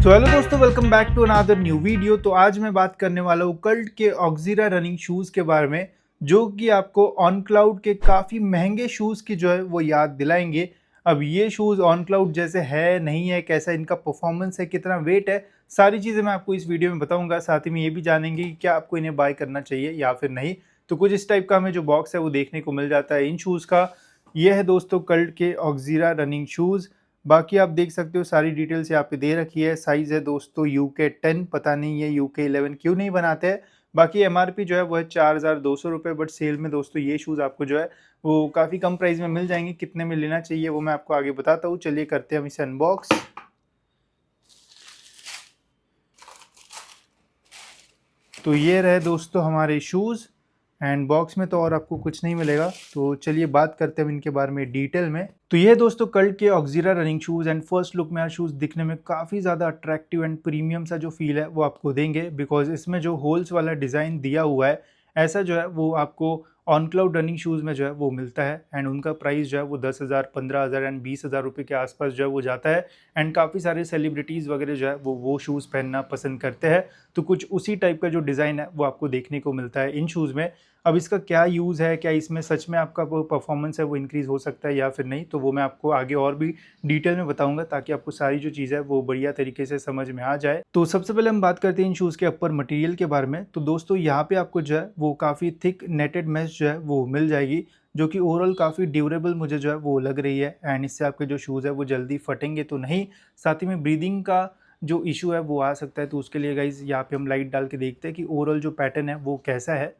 सो hello दोस्तों, welcome back to another new video. तो आज मैं बात करने वाला हूँ कल्ट के ऑक्सीरा रनिंग शूज़ के बारे में, जो कि आपको ऑन क्लाउड के काफ़ी महंगे शूज़ की जो है वो याद दिलाएंगे। अब ये शूज़ ऑन क्लाउड जैसे है नहीं है, कैसा इनका परफॉर्मेंस है, कितना वेट है, सारी चीज़ें मैं आपको इस वीडियो में बताऊंगा। साथ ही में ये भी जानेंगे कि क्या आपको इन्हें बाय करना चाहिए या फिर नहीं। तो कुछ इस टाइप का हमें जो बॉक्स है वो देखने को मिल जाता है इन शूज़ का। ये है दोस्तों कल्ट के ऑक्सीरा रनिंग शूज़। बाकी आप देख सकते हो सारी डिटेल्स यहाँ पे दे रखी है। साइज़ है दोस्तों UK 10, पता नहीं ये UK 11 क्यों नहीं बनाते हैं। बाकी MRP जो है वो है 4200 रुपये, बट सेल में दोस्तों ये शूज़ आपको जो है वो काफ़ी कम प्राइस में मिल जाएंगे। कितने में लेना चाहिए वो मैं आपको आगे बताता हूँ। चलिए करते हैं हम इसे अनबॉक्स। तो ये रहे दोस्तों हमारे शूज़, एंड बॉक्स में तो और आपको कुछ नहीं मिलेगा। तो चलिए बात करते हैं इनके बारे में डिटेल में। तो ये दोस्तों कल्ट के Oxira running shoes, and first look में शूज़ दिखने में काफ़ी ज़्यादा अट्रैक्टिव एंड प्रीमियम सा जो फील है वो आपको देंगे, बिकॉज इसमें जो होल्स वाला डिज़ाइन दिया हुआ है ऐसा जो है वो आपको ऑन क्लाउड रनिंग शूज़ में जो है वो मिलता है। एंड उनका प्राइस जो है वो 10,000, 15,000 एंड 20,000 रुपये के आसपास जो है वो जाता है। एंड काफ़ी सारे सेलिब्रिटीज़ वगैरह जो है वो शूज़ पहनना पसंद करते हैं। तो कुछ उसी टाइप का जो डिज़ाइन है वो आपको देखने को मिलता है इन शूज़ में। अब इसका क्या यूज़ है, क्या इसमें सच में आपका वो परफॉर्मेंस है वो इंक्रीज़ हो सकता है या फिर नहीं, तो वो मैं आपको आगे और भी डिटेल में बताऊंगा, ताकि आपको सारी जो चीज़ है वो बढ़िया तरीके से समझ में आ जाए। तो सबसे पहले हम बात करते हैं इन शूज़ के अपर मटेरियल के बारे में। तो दोस्तों यहाँ पे आपको जो है वो काफ़ी थिक नेटेड मैश जो है वो मिल जाएगी, जो कि ओवरऑल काफ़ी ड्यूरेबल मुझे जो है वो लग रही है। एंड इससे आपके जो शूज़ है वो जल्दी फटेंगे तो नहीं। साथ ही में ब्रीदिंग का जो इशू है वो आ सकता है, तो उसके लिए गाइज यहाँ पे हम लाइट डाल के देखते हैं कि ओवरऑल जो पैटर्न है वो कैसा है।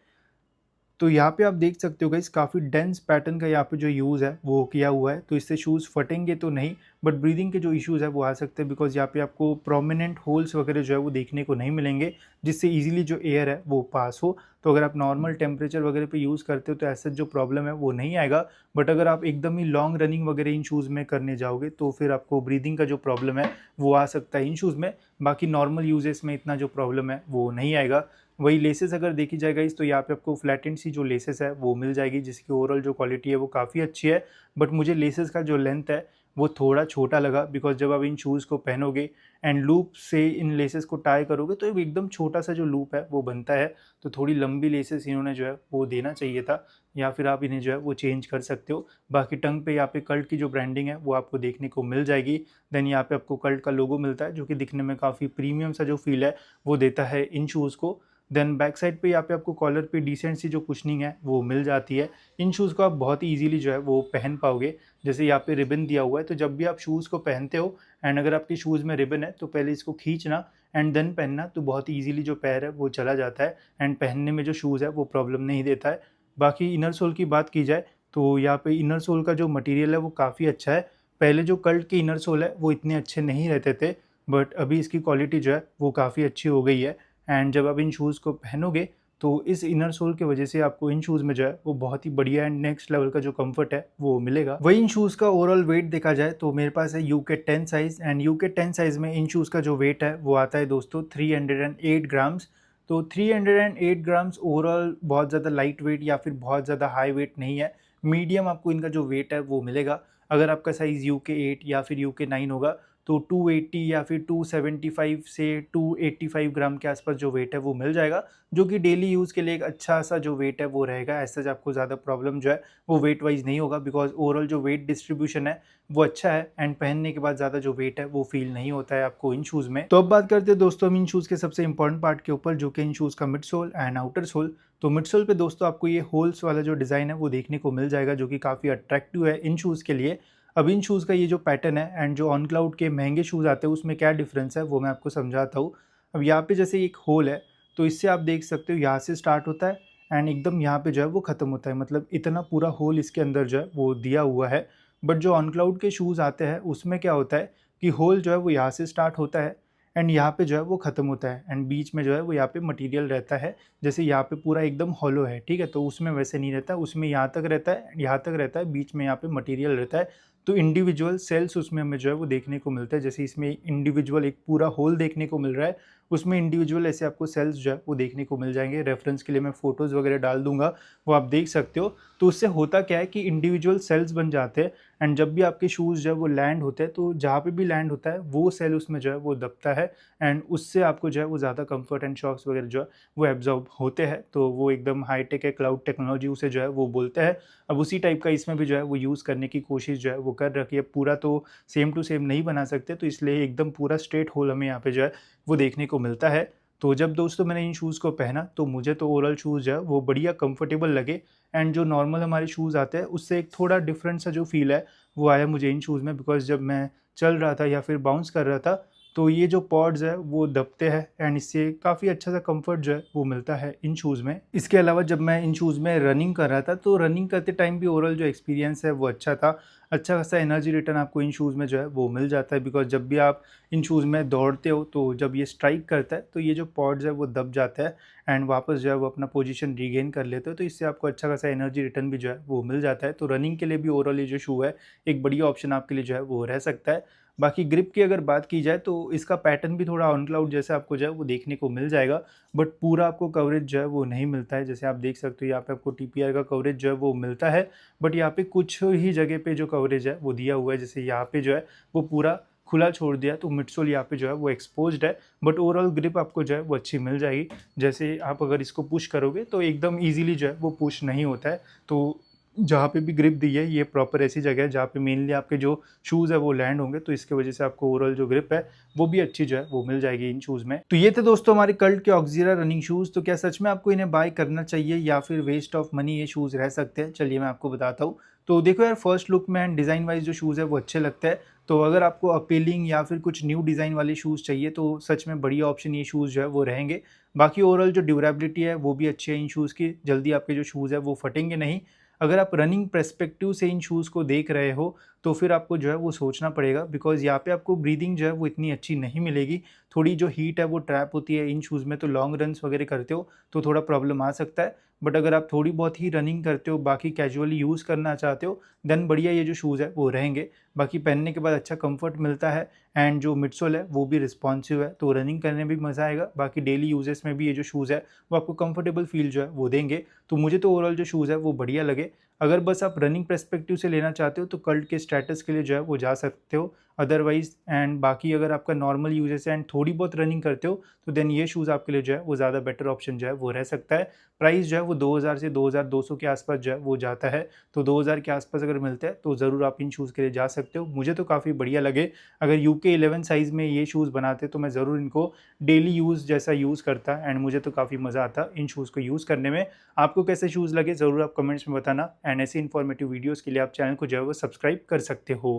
तो यहाँ पे आप देख सकते हो गाइस काफ़ी डेंस पैटर्न का यहाँ पे जो यूज़ है वो किया हुआ है, तो इससे शूज़ फटेंगे तो नहीं, बट ब्रीदिंग के जो इश्यूज़ है वो आ सकते हैं, बिकॉज यहाँ पे आपको प्रोमिनेंट होल्स वगैरह जो है वो देखने को नहीं मिलेंगे, जिससे इजीली जो एयर है वो पास हो। तो अगर आप नॉर्मल टेम्परेचर वगैरह पे यूज़ करते हो तो ऐसा जो प्रॉब्लम है वो नहीं आएगा। बट अगर आप एकदम ही लॉन्ग रनिंग वगैरह इन शूज़ में करने जाओगे तो फिर आपको ब्रीदिंग का जो प्रॉब्लम है वो आ सकता है इन शूज़ में। बाकी नॉर्मल यूजेस में इतना जो प्रॉब्लम है वो नहीं आएगा। वही लेसेस अगर देखी जाए गाइस तो यहाँ पे आपको फ्लैटेंड सी जो लेसेस है वो मिल जाएगी, जिसकी ओवरऑल जो क्वालिटी है वो काफ़ी अच्छी है। बट मुझे लेसेस का जो लेंथ है वो थोड़ा छोटा लगा, बिकॉज जब आप इन शूज़ को पहनोगे एंड लूप से इन लेसेस को टाई करोगे तो एकदम छोटा सा जो लूप है वो बनता है। तो थोड़ी लंबी लेसेस इन्होंने जो है वो देना चाहिए था, या फिर आप इन्हें जो है वो चेंज कर सकते हो। बाकी टंग पे यहाँ पे कल्ट की जो ब्रांडिंग है वो आपको देखने को मिल जाएगी। देन यहाँ पे आपको कल्ट का लोगो मिलता है, जो कि दिखने में काफ़ी प्रीमियम सा जो फील है वो देता है इन शूज़ को। देन बैक साइड पे यहाँ पे आपको कॉलर पे डिसेंट सी जो कुशनिंग है वो मिल जाती है। इन शूज़ को आप बहुत ही इजीली जो है वो पहन पाओगे। जैसे यहाँ पे रिबन दिया हुआ है, तो जब भी आप शूज़ को पहनते हो एंड अगर आपके शूज़ में रिबन है तो पहले इसको खींचना एंड देन पहनना, तो बहुत ही ईजिली जो पैर है वो चला जाता है एंड पहनने में जो शूज़ है वो प्रॉब्लम नहीं देता है। बाकी इनर सोल की बात की जाए तो यहाँ पे इनर सोल का जो मटेरियल है वो काफ़ी अच्छा है। पहले जो कल्ट के इनर सोल है वो इतने अच्छे नहीं रहते थे, बट अभी इसकी क्वालिटी जो है वो काफ़ी अच्छी हो गई है। एंड जब आप इन शूज़ को पहनोगे तो इस इनर सोल की वजह से आपको इन शूज़ में जो है वो बहुत ही बढ़िया एंड नेक्स्ट लेवल का जो कंफर्ट है वो मिलेगा। वही इन शूज़ का ओवरऑल वेट देखा जाए तो मेरे पास है UK 10 size, and UK 10 size में इन शूज़ का जो वेट है वो आता है दोस्तों 308 ग्राम्स। तो 308 ग्राम्स ओवरऑल बहुत ज़्यादा लाइट वेट या फिर बहुत ज़्यादा हाई वेट नहीं है, मीडियम आपको इनका जो वेट है वो मिलेगा। अगर आपका साइज़ UK 8 या फिर UK 9 होगा तो 280 या फिर 275 से 285 ग्राम के आसपास जो वेट है वो मिल जाएगा, जो कि डेली यूज़ के लिए एक अच्छा सा जो वेट है वो रहेगा। ऐसा आपको ज़्यादा प्रॉब्लम जो है वो वेट वाइज नहीं होगा, बिकॉज ओवरऑल जो वेट डिस्ट्रीब्यूशन है वो अच्छा है एंड पहनने के बाद ज़्यादा जो वेट है वो फील नहीं होता है आपको इन शूज़ में। तो अब बात करते हैं दोस्तों हम इन शूज़ के सबसे इंपॉर्टेंट पार्ट के ऊपर, जो कि इन शूज़ का mid sole and outer sole. तो मिड सोल पे दोस्तों आपको ये होल्स वाला जो डिज़ाइन है वो देखने को मिल जाएगा, जो कि काफ़ी अट्रैक्टिव है इन शूज़ के लिए। अब इन शूज़ का ये जो पैटर्न है एंड जो ऑन क्लाउड के महंगे शूज़ आते हैं उसमें क्या डिफरेंस है वो मैं आपको समझाता हूँ। अब यहाँ पे जैसे एक होल है, तो इससे आप देख सकते हो यहाँ से स्टार्ट होता है एंड एकदम यहाँ पे जो है वो ख़त्म होता है, मतलब इतना पूरा होल इसके अंदर जो है वो दिया हुआ है। बट जो ऑन क्लाउड के शूज़ आते हैं उसमें क्या होता है कि होल जो है वो यहाँ से स्टार्ट होता है एंड यहाँ पे जो है वो ख़त्म होता है, एंड बीच में जो है वो यहाँ पे मटेरियल रहता है। जैसे यहाँ पे पूरा एकदम हॉलो है, ठीक है, तो उसमें वैसे नहीं रहता, उसमें यहाँ तक रहता है, यहाँ तक रहता है, बीच में यहाँ पे मटेरियल रहता है। तो इंडिविजुअल सेल्स उसमें हमें जो है वो देखने को मिलता है। जैसे इसमें इंडिविजुअल एक पूरा होल देखने को मिल रहा है, उसमें इंडिविजुअल ऐसे आपको सेल्स जो है वो देखने को मिल जाएंगे। रेफरेंस के लिए मैं फ़ोटोज़ वगैरह डाल दूंगा, वो आप देख सकते हो। तो उससे होता क्या है कि इंडिविजुअल सेल्स बन जाते हैं, एंड जब भी आपके शूज़ जो है वो लैंड होते हैं तो जहाँ पे भी लैंड होता है वो सेल उसमें जो है वो दबता है, एंड उससे आपको जो है वो ज़्यादा कंफर्ट एंड शॉक्स वगैरह जो है वो एब्जॉर्ब होते हैं। तो वो एकदम हाईटेक है, क्लाउड टेक्नोलॉजी उसे जो है वो बोलते हैं। अब उसी टाइप का इसमें भी जो है वो यूज़ करने की कोशिश जो है वो कर रखी है। पूरा तो सेम टू सेम नहीं बना सकते, तो इसलिए एकदम पूरा स्ट्रेट होल हमें यहाँ पे जो है वो देखने को मिलता है। तो जब दोस्तों मैंने इन शूज़ को पहना तो मुझे तो ओवरऑल शूज़ जो है वो बढ़िया कंफर्टेबल लगे, एंड जो नॉर्मल हमारे शूज़ आते हैं उससे एक थोड़ा डिफरेंट सा जो फ़ील है वो आया मुझे इन शूज़ में। बिकॉज़ जब मैं चल रहा था या फिर बाउंस कर रहा था तो ये जो पॉड्स है वो दबते हैं, एंड इससे काफ़ी अच्छा सा कंफर्ट जो है वो मिलता है इन शूज़ में। इसके अलावा जब मैं इन शूज़ में रनिंग कर रहा था तो रनिंग करते टाइम भी ओवरऑल जो एक्सपीरियंस है वो अच्छा था। अच्छा खासा एनर्जी रिटर्न आपको इन शूज़ में जो है वो मिल जाता है। बिकॉज़ जब भी आप इन शूज़ में दौड़ते हो तो जब ये स्ट्राइक करता है तो ये जो पॉड्स है वो दब जाता है, एंड वापस जो है वो अपना पोजीशन रीगेन कर लेते हो। तो इससे आपको अच्छा खासा एनर्जी रिटर्न भी जो है वो मिल जाता है। तो रनिंग के लिए भी ओवरऑल ये जो शू है एक बढ़िया ऑप्शन आपके लिए जो है वो रह सकता है। बाकी ग्रिप की अगर बात की जाए तो इसका पैटर्न भी थोड़ा ऑन क्लाउड जैसा आपको जो है वो देखने को मिल जाएगा, बट पूरा आपको कवरेज जो है वो नहीं मिलता है। जैसे आप देख सकते हो यहाँ पे आपको टीपीआर का कवरेज जो है वो मिलता है, बट यहाँ पे कुछ ही जगह पे जो कवरेज है वो दिया हुआ है। जैसे यहाँ पे जो है वो पूरा खुला छोड़ दिया, तो मिडसोल यहाँ पे जो है वो एक्सपोज्ड है, बट ओवरऑल ग्रिप आपको जो है वो अच्छी मिल जाएगी। जैसे आप अगर इसको पुश करोगे तो एकदम ईजिली जो है वो पुश नहीं होता है। तो जहाँ पे भी ग्रिप दी है ये प्रॉपर ऐसी जगह है जहाँ पे मेनली आपके जो शूज़ है वो लैंड होंगे, तो इसके वजह से आपको ओवरऑल जो ग्रिप है वो भी अच्छी जो है वो मिल जाएगी इन शूज़ में। तो ये थे दोस्तों हमारे कल्ट के ऑक्सीरा रनिंग शूज़। तो क्या सच में आपको इन्हें बाय करना चाहिए या फिर वेस्ट ऑफ मनी ये शूज़ रह सकते हैं? चलिए मैं आपको बताता हूँ। तो देखो यार, फर्स्ट लुक में एंड डिज़ाइन वाइज जो शूज़ है वो अच्छे लगते हैं। तो अगर आपको अपीलिंग या फिर कुछ न्यू डिज़ाइन वाले शूज़ चाहिए तो सच में बढ़िया ऑप्शन ये शूज़ जो है वो रहेंगे। बाकी ओवरऑल जो ड्यूरेबिलिटी है वो भी अच्छी है इन शूज़ की, जल्दी आपके जो शूज़ है वो फटेंगे नहीं। अगर आप रनिंग पर्सपेक्टिव से इन शूज़ को देख रहे हो तो फिर आपको जो है वो सोचना पड़ेगा, बिकॉज़ यहाँ पे आपको ब्रीदिंग जो है वो इतनी अच्छी नहीं मिलेगी। थोड़ी जो हीट है वो ट्रैप होती है इन शूज़ में, तो लॉन्ग रन्स वगैरह करते हो तो थोड़ा प्रॉब्लम आ सकता है। बट अगर आप थोड़ी बहुत ही रनिंग करते हो, बाकी कैजुअली यूज़ करना चाहते हो, देन बढ़िया ये जो शूज़ है वो रहेंगे। बाकी पहनने के बाद अच्छा कंफर्ट मिलता है, एंड जो मिडसोल है वो भी रिस्पॉन्सिव है, तो रनिंग करने में भी मज़ा आएगा। बाकी डेली यूजेस में भी ये जो शूज़ है वो आपको कंफर्टेबल फील जो है वो देंगे। तो मुझे तो ओवरऑल जो शूज़ है वो बढ़िया लगे। अगर बस आप रनिंग पर्सपेक्टिव से लेना चाहते हो तो कल्ट के स्टेटस के लिए जो है वो जा सकते हो। अदरवाइज़ एंड बाकी अगर आपका नॉर्मल यूजेस है एंड थोड़ी बहुत रनिंग करते हो तो देन ये शूज़ आपके लिए जो है वो ज़्यादा बेटर ऑप्शन जो है वो रह सकता है। प्राइस जो है वो 2000 से 2200 के आसपास जो है वो जाता है। तो 2000 के आसपास अगर मिलता है तो ज़रूर आप इन शूज़ के लिए जा सकते हो। मुझे तो काफ़ी बढ़िया लगे। अगर यूके 11 साइज़ में ये शूज़ बनाते तो मैं ज़रूर इनको डेली यूज़ जैसा यूज़ करता, एंड मुझे तो काफ़ी मज़ा आता इन शूज़ को यूज़ करने में। आपको कैसे शूज़ लगे ज़रूर आप कमेंट्स में बताना, एंड ऐसे इन्फॉर्मेटिव वीडियोज़ के लिए आप चैनल को जो है वो सब्सक्राइब कर सकते हो।